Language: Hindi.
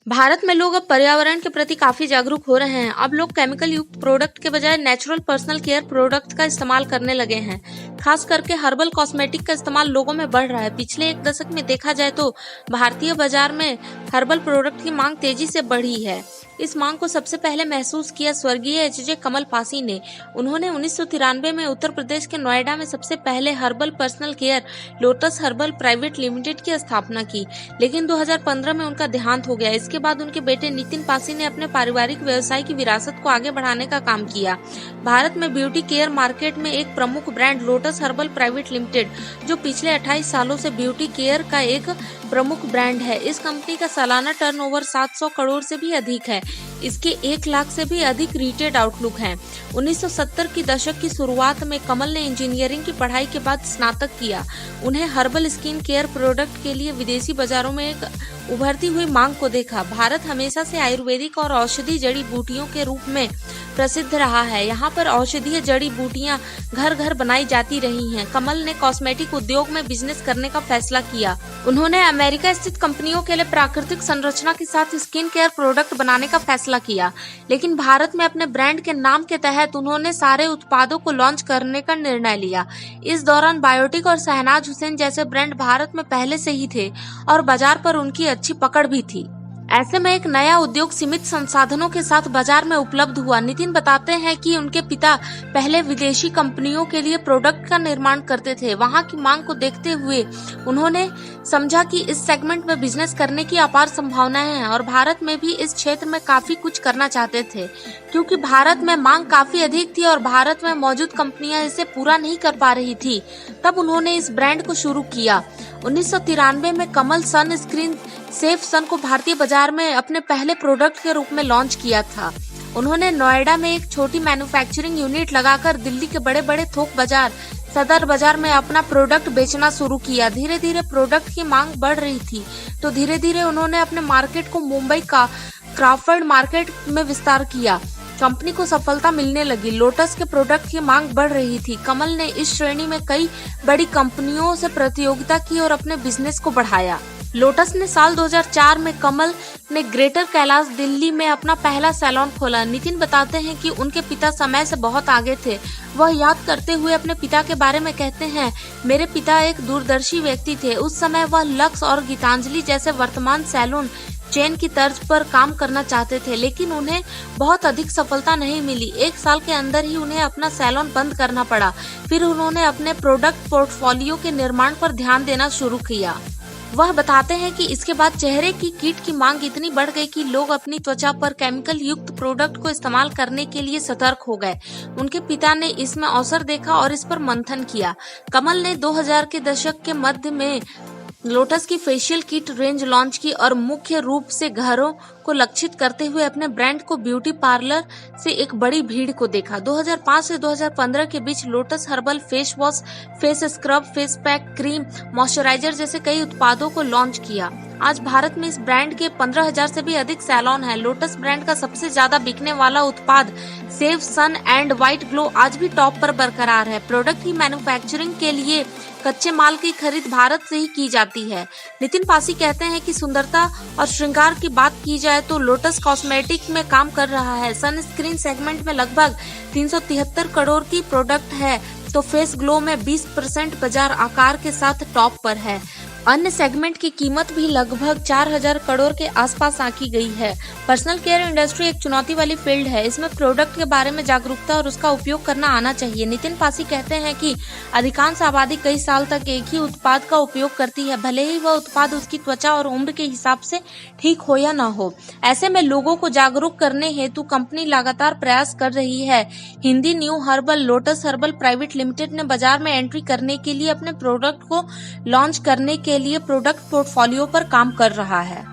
भारत में लोग अब पर्यावरण के प्रति काफी जागरूक हो रहे हैं। अब लोग केमिकल युक्त प्रोडक्ट के बजाय नेचुरल पर्सनल केयर प्रोडक्ट का इस्तेमाल करने लगे हैं। खास करके हर्बल कॉस्मेटिक का इस्तेमाल लोगों में बढ़ रहा है। पिछले एक दशक में देखा जाए तो भारतीय बाजार में हर्बल प्रोडक्ट की मांग तेजी से बढ़ी है। इस मांग को सबसे पहले महसूस किया स्वर्गीय एच.जे. कमल पासी ने। उन्होंने 1993 में उत्तर प्रदेश के नोएडा में सबसे पहले herbal personal care lotus herbal private limited की स्थापना की, लेकिन 2015 में उनका देहांत हो गया। इसके बाद उनके बेटे नितिन पासी ने अपने पारिवारिक व्यवसाय की विरासत को आगे बढ़ाने का काम किया। भारत में ब्यूटी केयर मार्केट में एक प्रमुख brand lotus herbal private limited, जो पिछले 28 सालों से ब्यूटी केयर का एक प्रमुख ब्रांड है। इस कंपनी का सालाना टर्नओवर 700 करोड़ से भी अधिक है। इसके 1 लाख से भी अधिक रिटेल आउटलुक हैं। 1970 की दशक की शुरुआत में कमल ने इंजीनियरिंग की पढ़ाई के बाद स्नातक किया। उन्हें हर्बल स्किन केयर प्रोडक्ट के लिए विदेशी बाजारों में एक उभरती हुई मांग को देखा। भारत हमेशा से आयुर्वेदिक और औषधि जड़ी बूटियों के रूप में प्रसिद्ध रहा है। यहाँ पर औषधीय जड़ी बूटियां घर घर बनाई जाती रही हैं। कमल ने कॉस्मेटिक उद्योग में बिजनेस करने का फैसला किया। उन्होंने अमेरिका स्थित कंपनियों के लिए प्राकृतिक संरचना के साथ स्किन केयर प्रोडक्ट बनाने का फैसला किया, लेकिन भारत में अपने ब्रांड के नाम के तहत उन्होंने सारे उत्पादों को लॉन्च करने का निर्णय लिया। इस दौरान बायोटिक और शहनाज हुसैन जैसे ब्रांड भारत में पहले से ही थे और बाजार पर उनकी अच्छी पकड़ भी थी। ऐसे में एक नया उद्योग सीमित संसाधनों के साथ बाजार में उपलब्ध हुआ। नितिन बताते हैं कि उनके पिता पहले विदेशी कंपनियों के लिए प्रोडक्ट का निर्माण करते थे। वहां की मांग को देखते हुए उन्होंने समझा कि इस सेगमेंट में बिजनेस करने की अपार संभावनाएं हैं और भारत में भी इस क्षेत्र में काफी कुछ करना चाहते थे, क्योंकि भारत में मांग काफी अधिक थी और भारत में मौजूद कंपनियां इसे पूरा नहीं कर पा रही थी। तब उन्होंने इस ब्रांड को शुरू किया। 1993 में कमल सन स्क्रीन सेफ सन को भारतीय बाजार में अपने पहले प्रोडक्ट के रूप में लॉन्च किया था। उन्होंने नोएडा में एक छोटी मैन्युफैक्चरिंग यूनिट लगाकर दिल्ली के बड़े बड़े थोक बाजार सदर बाजार में अपना प्रोडक्ट बेचना शुरू किया। धीरे धीरे प्रोडक्ट की मांग बढ़ रही थी, तो धीरे धीरे उन्होंने अपने मार्केट को मुंबई का क्राफर्ड मार्केट में विस्तार किया। कंपनी को सफलता मिलने लगी। लोटस के प्रोडक्ट की मांग बढ़ रही थी। कमल ने इस श्रेणी में कई बड़ी कंपनियों से प्रतियोगिता की और अपने बिजनेस को बढ़ाया। लोटस ने साल 2004 में कमल ने ग्रेटर कैलाश दिल्ली में अपना पहला सैलून खोला। नितिन बताते हैं कि उनके पिता समय से बहुत आगे थे। वह याद करते हुए अपने पिता के बारे में कहते हैं, मेरे पिता एक दूरदर्शी व्यक्ति थे। उस समय वह लक्स और गीतांजलि जैसे वर्तमान सैलून चेन की तर्ज पर काम करना चाहते थे, लेकिन उन्हें बहुत अधिक सफलता नहीं मिली। 1 साल के अंदर ही उन्हें अपना सैलून बंद करना पड़ा। फिर उन्होंने अपने प्रोडक्ट पोर्टफोलियो के निर्माण पर ध्यान देना शुरू किया। वह बताते हैं कि इसके बाद चेहरे की कीट की मांग इतनी बढ़ गई कि लोग अपनी त्वचा पर केमिकल युक्त प्रोडक्ट को इस्तेमाल करने के लिए सतर्क हो गए। उनके पिता ने इसमें अवसर देखा और इस पर मंथन किया। कमल ने 2000 के दशक के मध्य में लोटस की फेशियल किट रेंज लॉन्च की और मुख्य रूप से घरों को लक्षित करते हुए अपने ब्रांड को ब्यूटी पार्लर से एक बड़ी भीड़ को देखा। 2005 से 2015 के बीच Lotus herbal face wash, face scrub, face pack, cream, moisturiser जैसे कई उत्पादों को लॉन्च किया। आज भारत में इस ब्रांड के 15,000 से भी अधिक सैलून हैं। लोटस ब्रांड का सबसे ज्यादा बिकने वाला उत्पाद Safe Sun and White Glow आज भी टॉप पर बरकरार है। प्रोडक्ट की मैन्युफैक्चरिंग के लिए कच्चे माल की खरीद भारत से ही की जाती है। नितिन पासी कहते हैं कि सुंदरता और श्रृंगार की बात की जाए तो लोटस कॉस्मेटिक में काम कर रहा है। सनस्क्रीन सेगमेंट में लगभग 373 करोड़ की प्रोडक्ट है, तो फेस ग्लो में 20% बाजार आकार के साथ टॉप पर है। अन्य सेगमेंट की कीमत भी लगभग 4000 करोड़ के आसपास आंकी गई है। पर्सनल केयर इंडस्ट्री एक चुनौती वाली फील्ड है। इसमें प्रोडक्ट के बारे में जागरूकता और उसका उपयोग करना आना चाहिए। नितिन पासी कहते हैं कि अधिकांश आबादी कई साल तक एक ही उत्पाद का उपयोग करती है, भले ही वह उत्पाद उसकी त्वचा और उम्र के हिसाब से ठीक हो या न हो। ऐसे में लोगों को जागरूक करने हेतु कंपनी लगातार प्रयास कर रही है। Hindi new herbal lotus herbal private limited ने बाजार में एंट्री करने के लिए अपने प्रोडक्ट को लॉन्च करने के लिए प्रोडक्ट पोर्टफोलियो पर काम कर रहा है।